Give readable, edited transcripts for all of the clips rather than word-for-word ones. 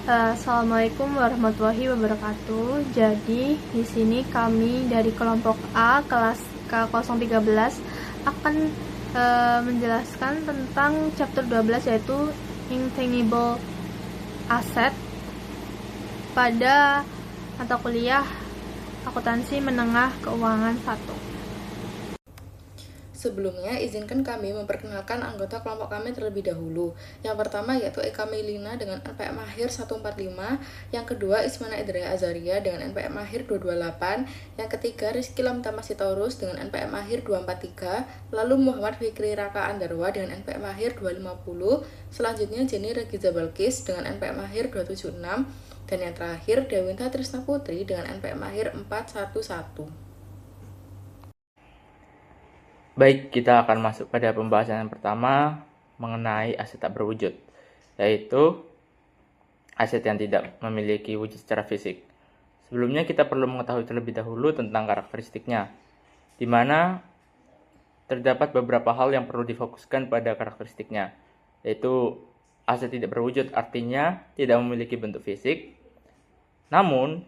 Assalamualaikum warahmatullahi wabarakatuh. Jadi, di sini kami dari kelompok A kelas K013 akan menjelaskan tentang chapter 12 yaitu Intangible Asset pada mata kuliah Akuntansi Menengah Keuangan 1. Sebelumnya, izinkan kami memperkenalkan anggota kelompok kami terlebih dahulu. Yang pertama yaitu Eka Melina dengan NPM Akhir 145, yang kedua Ismana Idrea Azaria dengan NPM Akhir 228, yang ketiga Rizky Lamtama Sitorus dengan NPM Akhir 243, lalu Muhammad Fikri Raka Andarwa dengan NPM Akhir 250, selanjutnya Jenny Regiza Balkis dengan NPM Akhir 276, dan yang terakhir Dewinta Trisna Putri dengan NPM Akhir 411. Baik, kita akan masuk pada pembahasan yang pertama mengenai aset tak berwujud, yaitu aset yang tidak memiliki wujud secara fisik. Sebelumnya kita perlu mengetahui terlebih dahulu tentang karakteristiknya, di mana terdapat beberapa hal yang perlu difokuskan pada karakteristiknya, yaitu aset tidak berwujud artinya tidak memiliki bentuk fisik, namun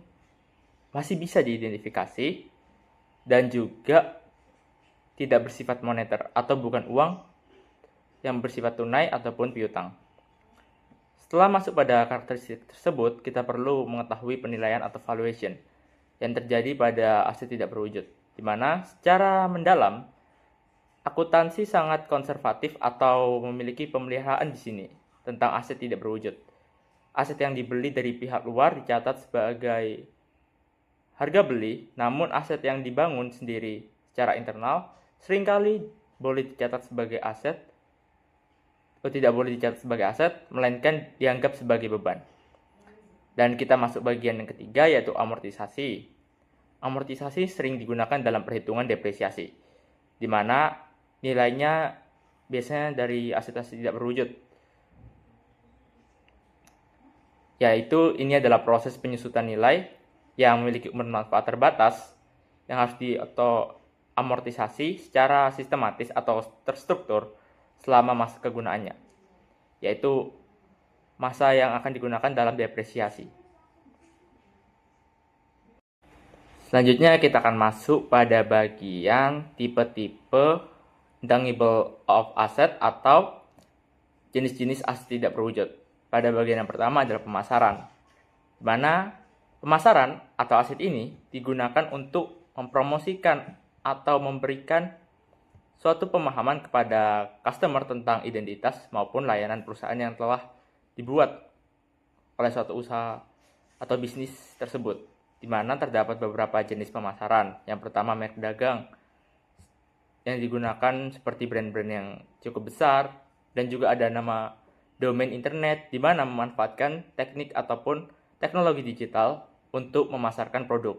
masih bisa diidentifikasi dan juga tidak bersifat moneter atau bukan uang yang bersifat tunai ataupun piutang. Setelah masuk pada karakteristik tersebut, kita perlu mengetahui penilaian atau valuation yang terjadi pada aset tidak berwujud, di mana secara mendalam akuntansi sangat konservatif atau memiliki pemeliharaan di sini tentang aset tidak berwujud. Aset yang dibeli dari pihak luar dicatat sebagai harga beli, namun aset yang dibangun sendiri secara internal seringkali boleh dicatat sebagai aset atau tidak boleh dicatat sebagai aset, melainkan dianggap sebagai beban. Dan kita masuk bagian yang ketiga, yaitu amortisasi. Amortisasi sering digunakan dalam perhitungan depresiasi, di mana nilainya biasanya dari aset-aset tidak berwujud. Yaitu ini adalah proses penyusutan nilai yang memiliki umur manfaat terbatas yang harus amortisasi secara sistematis atau terstruktur selama masa kegunaannya, yaitu masa yang akan digunakan dalam depresiasi. Selanjutnya kita akan masuk pada bagian tipe-tipe intangible of asset atau jenis-jenis aset tidak berwujud. Pada bagian yang pertama adalah pemasaran, di mana pemasaran atau aset ini digunakan untuk mempromosikan atau memberikan suatu pemahaman kepada customer tentang identitas maupun layanan perusahaan yang telah dibuat oleh suatu usaha atau bisnis tersebut, di mana terdapat beberapa jenis pemasaran. Yang pertama, merek dagang yang digunakan seperti brand-brand yang cukup besar, dan juga ada nama domain internet di mana memanfaatkan teknik ataupun teknologi digital untuk memasarkan produk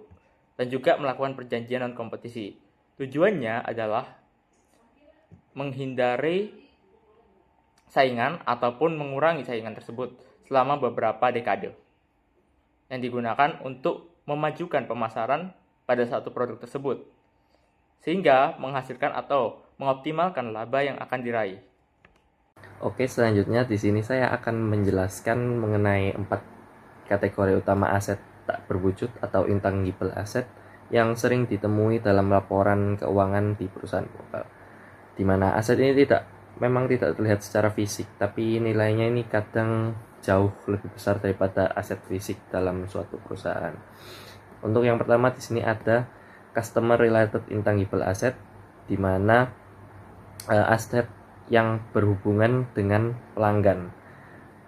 dan juga melakukan perjanjian non-kompetisi. Tujuannya adalah menghindari saingan ataupun mengurangi saingan tersebut selama beberapa dekade, yang digunakan untuk memajukan pemasaran pada satu produk tersebut, sehingga menghasilkan atau mengoptimalkan laba yang akan diraih. Oke, selanjutnya di sini saya akan menjelaskan mengenai 4 kategori utama aset tak berwujud atau intangible asset yang sering ditemui dalam laporan keuangan di perusahaan global, di mana aset ini memang tidak terlihat secara fisik, tapi nilainya ini kadang jauh lebih besar daripada aset fisik dalam suatu perusahaan. Untuk yang pertama di sini ada customer related intangible asset, di mana aset yang berhubungan dengan pelanggan.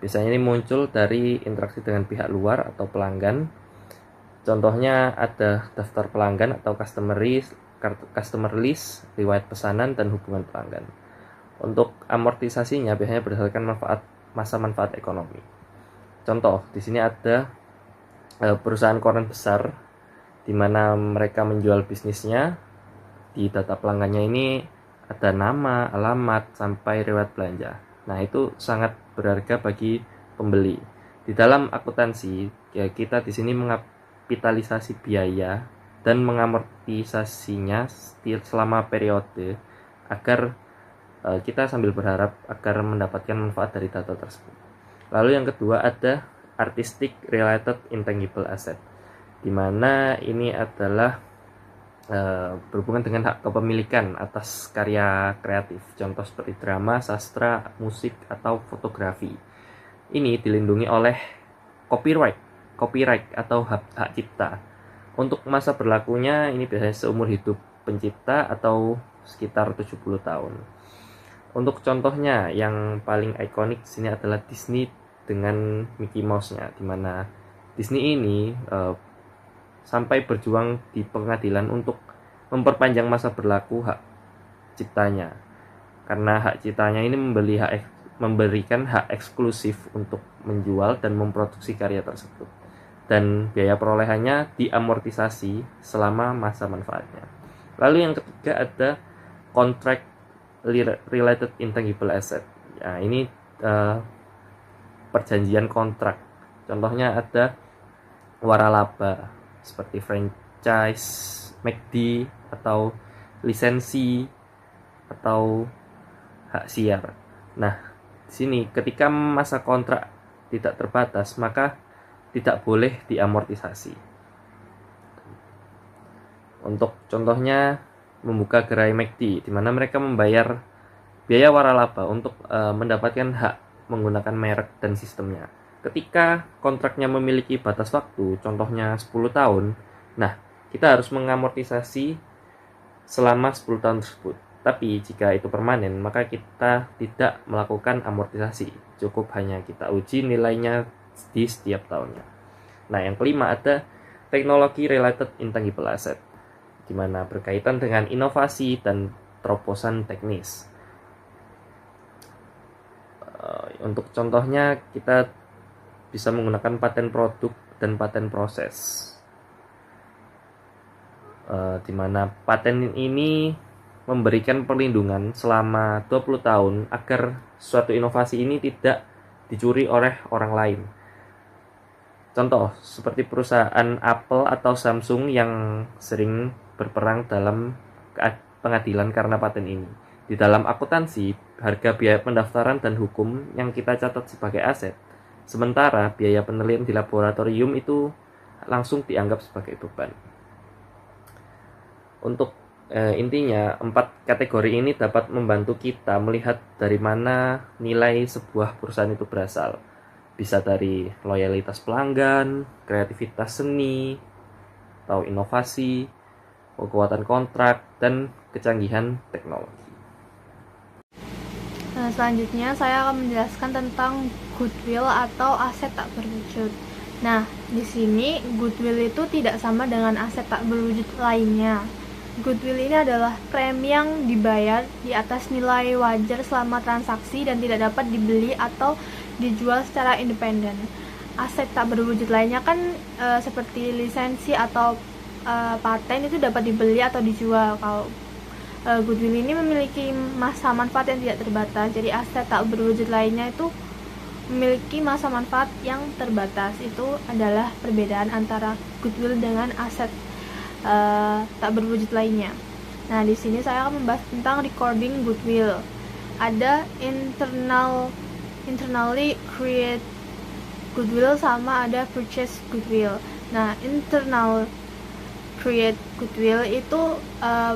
Biasanya ini muncul dari interaksi dengan pihak luar atau pelanggan. Contohnya ada daftar pelanggan atau customer list, riwayat pesanan, dan hubungan pelanggan. Untuk amortisasinya biasanya berdasarkan masa manfaat ekonomi. Contoh, di sini ada perusahaan koran besar di mana mereka menjual bisnisnya. Di data pelanggannya ini ada nama, alamat, sampai riwayat belanja. Nah, itu sangat berharga bagi pembeli. Di dalam akuntansi, ya kita di sini kapitalisasi biaya dan mengamortisasinya selama periode agar kita sambil berharap agar mendapatkan manfaat dari data tersebut. Lalu yang kedua ada artistic related intangible asset, di mana ini adalah berhubungan dengan hak kepemilikan atas karya kreatif, contoh seperti drama, sastra, musik, atau fotografi. Ini dilindungi oleh copyright atau hak cipta. Untuk masa berlakunya ini biasanya seumur hidup pencipta atau sekitar 70 tahun. Untuk contohnya yang paling ikonik di sini adalah Disney dengan Mickey Mouse-nya, di mana Disney ini sampai berjuang di pengadilan untuk memperpanjang masa berlaku hak ciptanya, karena hak ciptanya ini memberikan hak eksklusif untuk menjual dan memproduksi karya tersebut, dan biaya perolehannya diamortisasi selama masa manfaatnya. Lalu yang ketiga ada contract related intangible asset. Ya, ini perjanjian kontrak. Contohnya ada waralaba seperti franchise, McD, atau lisensi, atau hak siar. Nah, di sini ketika masa kontrak tidak terbatas, maka tidak boleh diamortisasi. Untuk contohnya membuka gerai McD, di mana mereka membayar biaya waralaba untuk mendapatkan hak menggunakan merek dan sistemnya. Ketika kontraknya memiliki batas waktu, contohnya 10 tahun, nah kita harus mengamortisasi selama 10 tahun tersebut. Tapi jika itu permanen, maka kita tidak melakukan amortisasi. Cukup hanya kita uji nilainya di setiap tahunnya. Nah, yang kelima ada teknologi related intangible asset, di mana berkaitan dengan inovasi dan terobosan teknis. Untuk contohnya, kita bisa menggunakan paten produk dan paten proses, di mana paten ini memberikan perlindungan selama 20 tahun agar suatu inovasi ini tidak dicuri oleh orang lain. Contoh seperti perusahaan Apple atau Samsung yang sering berperang dalam pengadilan karena paten ini. Di dalam akuntansi, harga biaya pendaftaran dan hukum yang kita catat sebagai aset, sementara biaya penelitian di laboratorium itu langsung dianggap sebagai beban. Untuk intinya, 4 kategori ini dapat membantu kita melihat dari mana nilai sebuah perusahaan itu berasal. Bisa dari loyalitas pelanggan, kreativitas seni, atau inovasi, kekuatan kontrak, dan kecanggihan teknologi. Selanjutnya saya akan menjelaskan tentang goodwill atau aset tak berwujud. Nah, di sini goodwill itu tidak sama dengan aset tak berwujud lainnya. Goodwill ini adalah premi yang dibayar di atas nilai wajar selama transaksi dan tidak dapat dibeli atau dijual secara independen. Aset tak berwujud lainnya kan seperti lisensi atau paten itu dapat dibeli atau dijual. Kalau goodwill ini memiliki masa manfaat yang tidak terbatas. Jadi aset tak berwujud lainnya itu memiliki masa manfaat yang terbatas. Itu adalah perbedaan antara goodwill dengan aset tak berwujud lainnya. Nah, di sini saya akan membahas tentang recording goodwill. Ada internally create goodwill sama ada purchase goodwill. Nah, internal create goodwill itu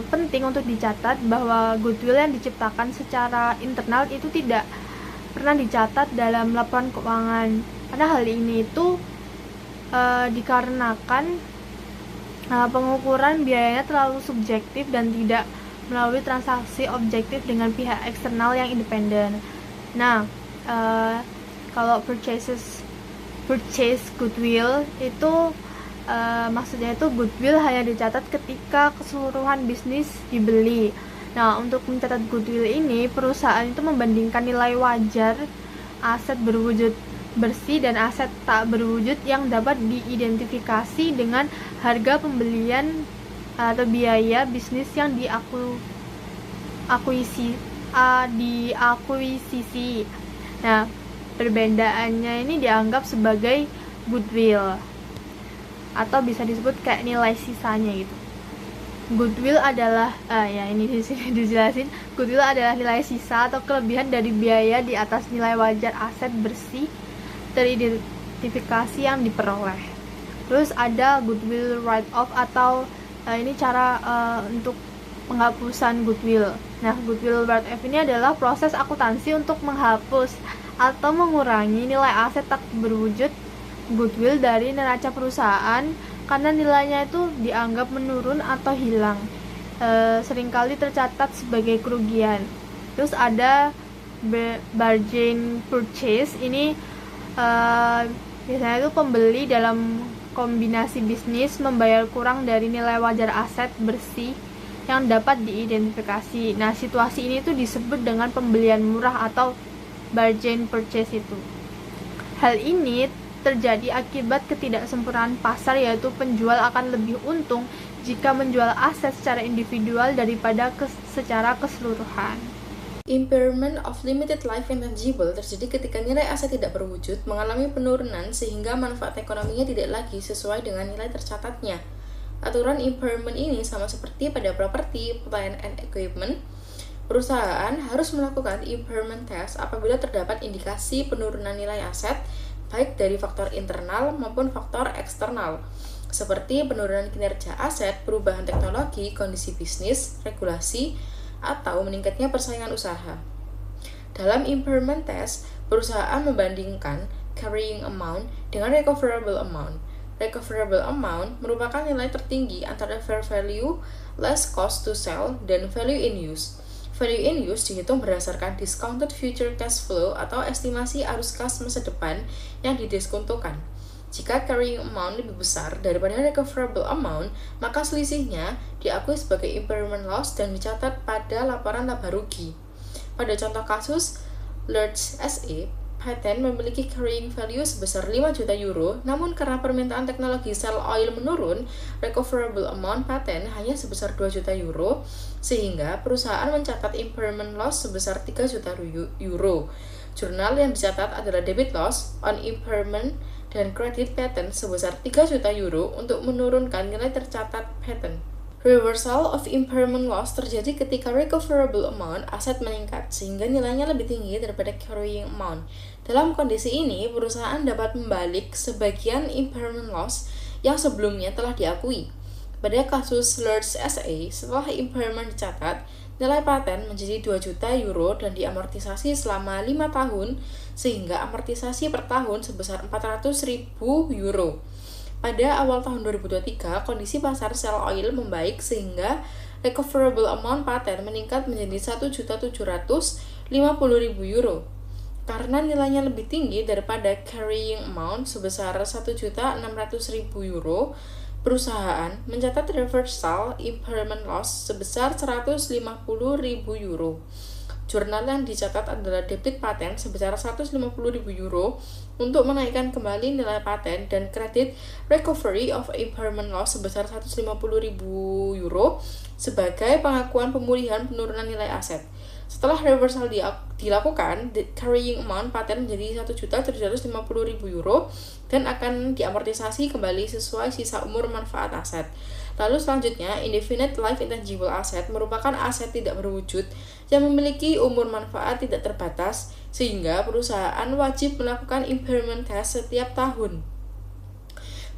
penting untuk dicatat bahwa goodwill yang diciptakan secara internal itu tidak pernah dicatat dalam laporan keuangan. Karena hal ini itu dikarenakan pengukuran biayanya terlalu subjektif dan tidak melalui transaksi objektif dengan pihak eksternal yang independen. Nah, kalau purchase goodwill itu maksudnya itu goodwill hanya dicatat ketika keseluruhan bisnis dibeli. Nah, untuk mencatat goodwill ini, perusahaan itu membandingkan nilai wajar aset berwujud bersih dan aset tak berwujud yang dapat diidentifikasi dengan harga pembelian atau biaya bisnis yang diakuisisi. Nah, perbedaannya ini dianggap sebagai goodwill atau bisa disebut kayak nilai sisanya gitu. Goodwill adalah ini di sini dijelasin, goodwill adalah nilai identifikasi yang diperoleh. Terus ada goodwill write-off atau ini cara untuk penghapusan goodwill. Nah, goodwill write-off ini adalah proses akuntansi untuk menghapus atau mengurangi nilai aset tak berwujud goodwill dari neraca perusahaan karena nilainya itu dianggap menurun atau hilang. Seringkali tercatat sebagai kerugian. Terus ada bargain purchase, ini biasanya itu pembeli dalam kombinasi bisnis membayar kurang dari nilai wajar aset bersih yang dapat diidentifikasi. Nah, situasi ini tuh disebut dengan pembelian murah atau bargain purchase itu. Hal ini terjadi akibat ketidaksempurnaan pasar, yaitu penjual akan lebih untung jika menjual aset secara individual daripada secara keseluruhan. Impairment of limited life intangible terjadi ketika nilai aset tidak berwujud mengalami penurunan sehingga manfaat ekonominya tidak lagi sesuai dengan nilai tercatatnya. Aturan impairment ini sama seperti pada properti, plant and equipment. Perusahaan harus melakukan impairment test apabila terdapat indikasi penurunan nilai aset baik dari faktor internal maupun faktor eksternal, seperti penurunan kinerja aset, perubahan teknologi, kondisi bisnis, regulasi, atau meningkatnya persaingan usaha. Dalam impairment test, perusahaan membandingkan carrying amount dengan recoverable amount. Recoverable amount merupakan nilai tertinggi antara fair value less cost to sell dan value in use. Value in use dihitung berdasarkan discounted future cash flow atau estimasi arus kas masa depan yang didiskontokan. Jika carrying amount lebih besar daripada recoverable amount, maka selisihnya diakui sebagai impairment loss dan dicatat pada laporan laba rugi. Pada contoh kasus, Lords SE, patent memiliki carrying value sebesar 5 juta euro, namun karena permintaan teknologi Shell Oil menurun, recoverable amount patent hanya sebesar 2 juta euro, sehingga perusahaan mencatat impairment loss sebesar 3 juta euro. Jurnal yang dicatat adalah debit loss on impairment dan credit patent sebesar 3 juta euro untuk menurunkan nilai tercatat patent. Reversal of impairment loss terjadi ketika recoverable amount aset meningkat sehingga nilainya lebih tinggi daripada carrying amount. Dalam kondisi ini, perusahaan dapat membalik sebagian impairment loss yang sebelumnya telah diakui. Pada kasus Lords SA, setelah impairment dicatat, nilai paten menjadi 2 juta euro dan diamortisasi selama 5 tahun, sehingga amortisasi per tahun sebesar 400.000 euro. Pada awal tahun 2023, kondisi pasar Shell Oil membaik sehingga recoverable amount paten meningkat menjadi 1.750.000 euro. Karena nilainya lebih tinggi daripada carrying amount sebesar 1.600.000 euro, perusahaan mencatat reversal impairment loss sebesar 150.000 euro. Jurnal yang dicatat adalah debit paten sebesar 150.000 euro untuk menaikkan kembali nilai paten dan kredit recovery of impairment loss sebesar 150.000 euro sebagai pengakuan pemulihan penurunan nilai aset. Setelah reversal dilakukan, carrying amount paten menjadi 1.750.000 euro dan akan diamortisasi kembali sesuai sisa umur manfaat aset. Lalu selanjutnya, indefinite life intangible asset merupakan aset tidak berwujud yang memiliki umur manfaat tidak terbatas, sehingga perusahaan wajib melakukan impairment test setiap tahun.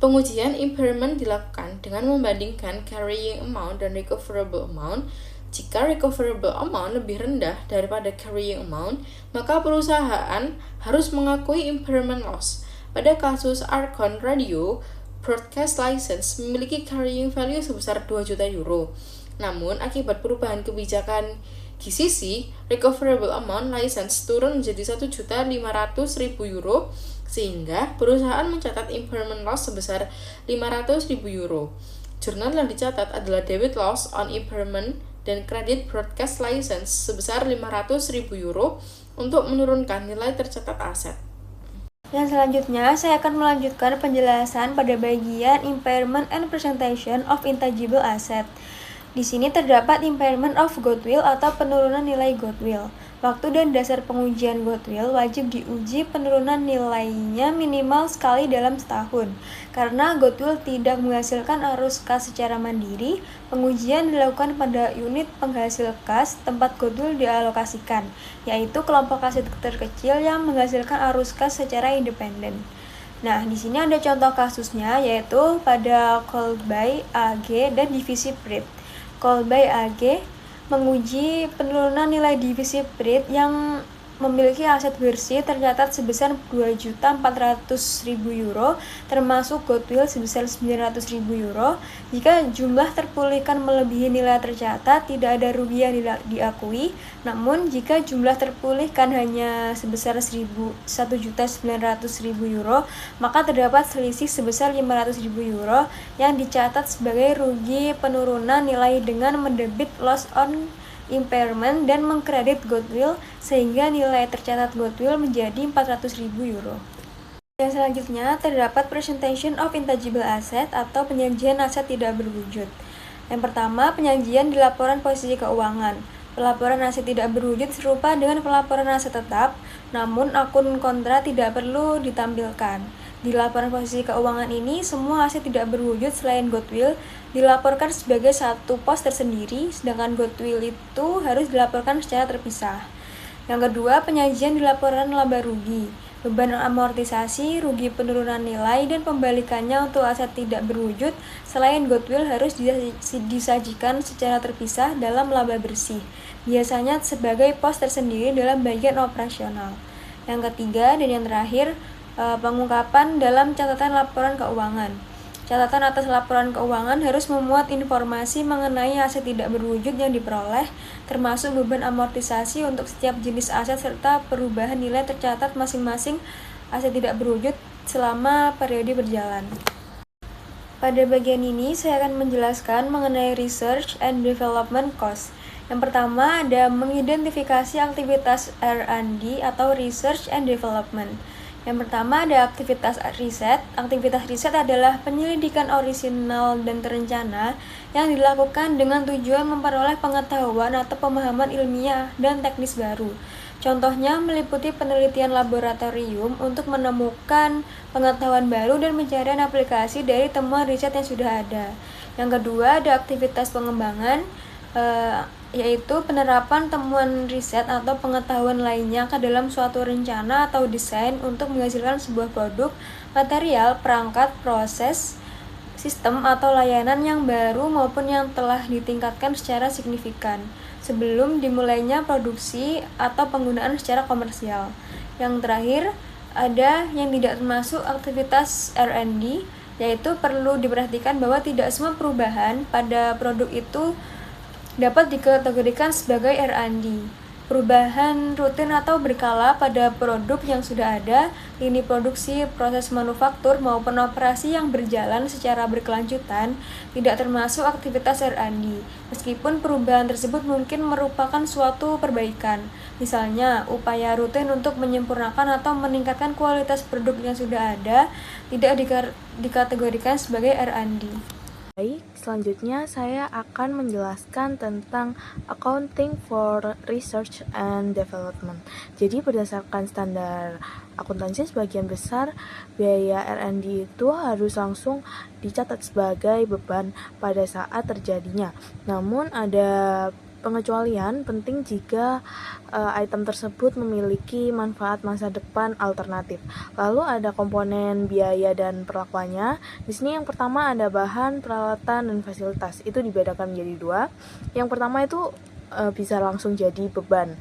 Pengujian impairment dilakukan dengan membandingkan carrying amount dan recoverable amount. Jika recoverable amount lebih rendah daripada carrying amount, maka perusahaan harus mengakui impairment loss. Pada kasus Archon Radio, broadcast license memiliki carrying value sebesar 2 juta euro. Namun, akibat perubahan kebijakan GCC, recoverable amount license turun menjadi 1.500.000 euro, sehingga perusahaan mencatat impairment loss sebesar 500.000 euro. Jurnal yang dicatat adalah debit loss on impairment dan kredit broadcast license sebesar 500.000 euro untuk menurunkan nilai tercatat aset. Yang selanjutnya, saya akan melanjutkan penjelasan pada bagian impairment and presentation of intangible asset. Di sini terdapat impairment of goodwill atau penurunan nilai goodwill. Waktu dan dasar pengujian goodwill wajib diuji penurunan nilainya minimal sekali dalam setahun. Karena goodwill tidak menghasilkan arus kas secara mandiri, pengujian dilakukan pada unit penghasil kas tempat goodwill dialokasikan, yaitu kelompok aset terkecil yang menghasilkan arus kas secara independen. Nah, di sini ada contoh kasusnya, yaitu pada call by AG dan divisi PRIT. Call by AG menguji penurunan nilai divisi PRIT yang memiliki aset bersih tercatat sebesar 2.400.000 euro, termasuk goodwill sebesar 900.000 euro. Jika jumlah terpulihkan melebihi nilai tercatat, tidak ada rugi yang diakui. Namun, jika jumlah terpulihkan hanya sebesar 1.900.000 euro, maka terdapat selisih sebesar 500.000 euro yang dicatat sebagai rugi penurunan nilai dengan mendebit loss on impairment dan mengkredit goodwill sehingga nilai tercatat goodwill menjadi 400.000 euro. Yang selanjutnya terdapat presentation of intangible asset atau penyajian aset tidak berwujud. Yang pertama, penyajian di laporan posisi keuangan. Pelaporan aset tidak berwujud serupa dengan pelaporan aset tetap, namun akun kontra tidak perlu ditampilkan. Di laporan posisi keuangan ini, semua aset tidak berwujud selain goodwill dilaporkan sebagai satu pos tersendiri, sedangkan goodwill itu harus dilaporkan secara terpisah. Yang kedua, penyajian di laporan laba rugi. Beban amortisasi, rugi penurunan nilai, dan pembalikannya untuk aset tidak berwujud selain goodwill harus disajikan secara terpisah dalam laba bersih, biasanya sebagai pos tersendiri dalam bagian operasional. Yang ketiga dan yang terakhir, pengungkapan dalam catatan laporan keuangan. Catatan atas laporan keuangan harus memuat informasi mengenai aset tidak berwujud yang diperoleh, termasuk beban amortisasi untuk setiap jenis aset serta perubahan nilai tercatat masing-masing aset tidak berwujud selama periode berjalan. Pada bagian ini, saya akan menjelaskan mengenai research and development cost. Yang pertama ada mengidentifikasi aktivitas R&D atau research and development. Yang pertama ada aktivitas riset. Aktivitas riset adalah penyelidikan orisinal dan terencana yang dilakukan dengan tujuan memperoleh pengetahuan atau pemahaman ilmiah dan teknis baru. Contohnya meliputi penelitian laboratorium untuk menemukan pengetahuan baru dan pencarian aplikasi dari temuan riset yang sudah ada. Yang kedua ada aktivitas pengembangan, yaitu penerapan temuan riset atau pengetahuan lainnya ke dalam suatu rencana atau desain untuk menghasilkan sebuah produk, material, perangkat, proses, sistem atau layanan yang baru maupun yang telah ditingkatkan secara signifikan sebelum dimulainya produksi atau penggunaan secara komersial. Yang terakhir, ada yang tidak termasuk aktivitas R&D, yaitu perlu diperhatikan bahwa tidak semua perubahan pada produk itu dapat dikategorikan sebagai R&D. Perubahan rutin atau berkala pada produk yang sudah ada, lini produksi, proses manufaktur maupun operasi yang berjalan secara berkelanjutan tidak termasuk aktivitas R&D. Meskipun perubahan tersebut mungkin merupakan suatu perbaikan, misalnya upaya rutin untuk menyempurnakan atau meningkatkan kualitas produk yang sudah ada, tidak dikategorikan sebagai R&D. Baik, selanjutnya saya akan menjelaskan tentang accounting for research and development. Jadi berdasarkan standar akuntansi, sebagian besar biaya R&D itu harus langsung dicatat sebagai beban pada saat terjadinya. Namun ada pengecualian penting jika item tersebut memiliki manfaat masa depan alternatif. Lalu ada komponen biaya dan perlakuannya. Di sini yang pertama ada bahan, peralatan, dan fasilitas. Itu dibedakan menjadi dua. Yang pertama itu bisa langsung jadi beban,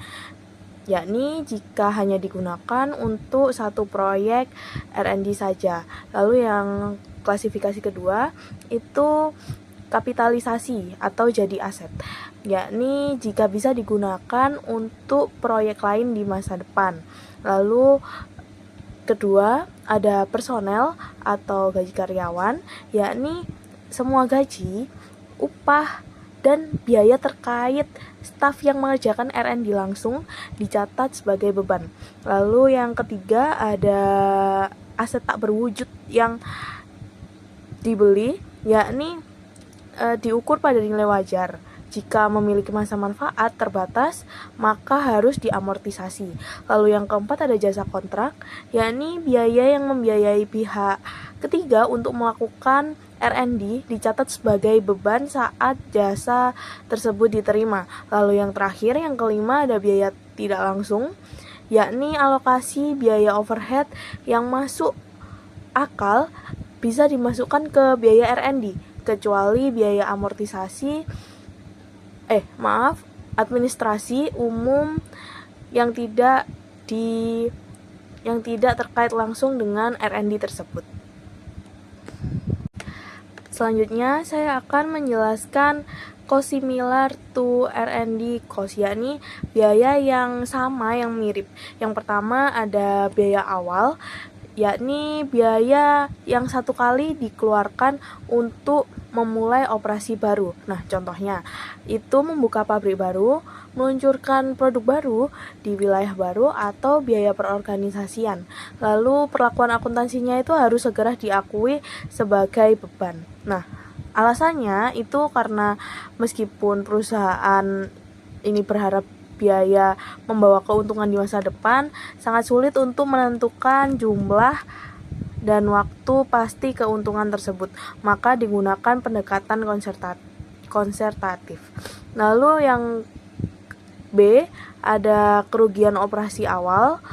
yakni jika hanya digunakan untuk satu proyek R&D saja. Lalu yang klasifikasi kedua itu kapitalisasi atau jadi aset, yakni jika bisa digunakan untuk proyek lain di masa depan. Lalu kedua ada personel atau gaji karyawan, yakni semua gaji, upah, dan biaya terkait staf yang mengerjakan R&D langsung dicatat sebagai beban. Lalu yang ketiga ada aset tak berwujud yang dibeli, yakni diukur pada nilai wajar. Jika memiliki masa manfaat terbatas, maka harus diamortisasi. Lalu yang keempat ada jasa kontrak, yakni biaya yang membiayai pihak ketiga untuk melakukan R&D dicatat sebagai beban saat jasa tersebut diterima. Lalu yang terakhir, yang kelima ada biaya tidak langsung, yakni alokasi biaya overhead yang masuk akal bisa dimasukkan ke biaya R&D, kecuali biaya administrasi umum yang tidak terkait langsung dengan R&D tersebut. Selanjutnya, saya akan menjelaskan cost similar to R&D cost, yakni biaya yang sama, yang mirip. Yang pertama ada biaya awal, yakni biaya yang satu kali dikeluarkan untuk memulai operasi baru. Nah, contohnya itu membuka pabrik baru, meluncurkan produk baru di wilayah baru, atau biaya perorganisasian. Lalu perlakuan akuntansinya itu harus segera diakui sebagai beban. Nah, alasannya itu karena meskipun perusahaan ini berharap biaya membawa keuntungan di masa depan, sangat sulit untuk menentukan jumlah dan waktu pasti keuntungan tersebut, maka digunakan pendekatan konservatif. Lalu yang B, ada kerugian operasi awal,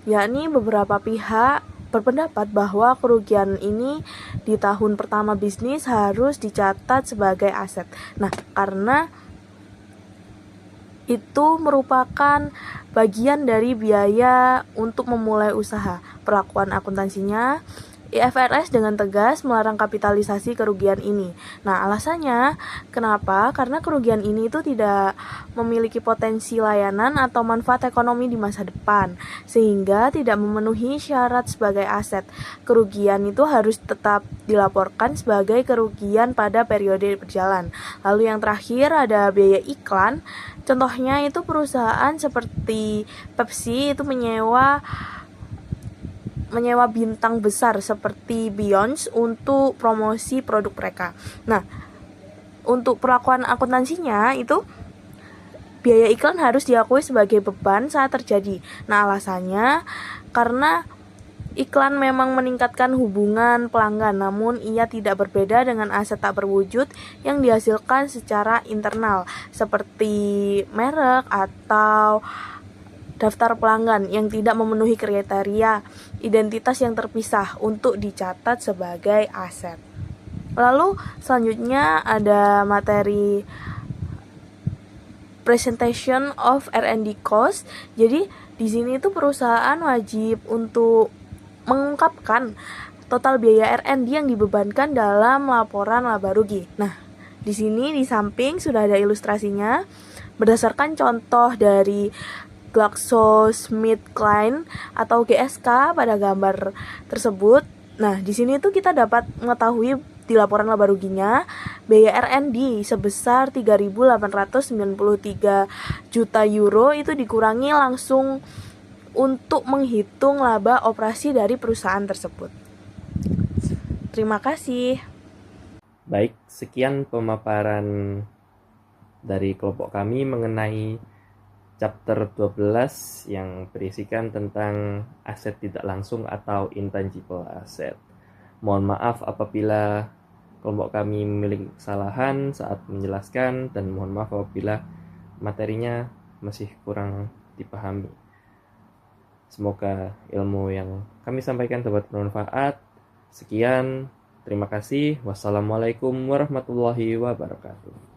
yakni beberapa pihak berpendapat bahwa kerugian ini di tahun pertama bisnis harus dicatat sebagai aset. Nah, karena itu merupakan bagian dari biaya untuk memulai usaha. Perlakuan akuntansinya, IFRS dengan tegas melarang kapitalisasi kerugian ini. Nah, alasannya kenapa? Karena kerugian ini itu tidak memiliki potensi layanan atau manfaat ekonomi di masa depan, sehingga tidak memenuhi syarat sebagai aset. Kerugian itu harus tetap dilaporkan sebagai kerugian pada periode berjalan. Lalu yang terakhir ada biaya iklan. Contohnya itu perusahaan seperti Pepsi itu menyewa bintang besar seperti Beyonce untuk promosi produk mereka. Nah, untuk perlakuan akuntansinya itu biaya iklan harus diakui sebagai beban saat terjadi. Nah, alasannya karena iklan memang meningkatkan hubungan pelanggan, namun ia tidak berbeda dengan aset tak berwujud yang dihasilkan secara internal, seperti merek atau daftar pelanggan yang tidak memenuhi kriteria identitas yang terpisah untuk dicatat sebagai aset. Lalu selanjutnya ada materi presentation of R&D cost. Jadi di sini itu perusahaan wajib untuk mengungkapkan total biaya R&D yang dibebankan dalam laporan laba rugi. Nah, di sini di samping sudah ada ilustrasinya berdasarkan contoh dari GlaxoSmithKline atau GSK pada gambar tersebut. Nah, di sini tuh kita dapat mengetahui di laporan laba ruginya biaya R&D sebesar 3.893 juta euro itu dikurangi langsung untuk menghitung laba operasi dari perusahaan tersebut. Terima kasih. Baik, sekian pemaparan dari kelompok kami mengenai chapter 12 yang berisikan tentang aset tidak langsung atau intangible asset. Mohon maaf apabila kelompok kami memiliki kesalahan saat menjelaskan, dan mohon maaf apabila materinya masih kurang dipahami. Semoga ilmu yang kami sampaikan dapat bermanfaat. Sekian, terima kasih. Wassalamualaikum warahmatullahi wabarakatuh.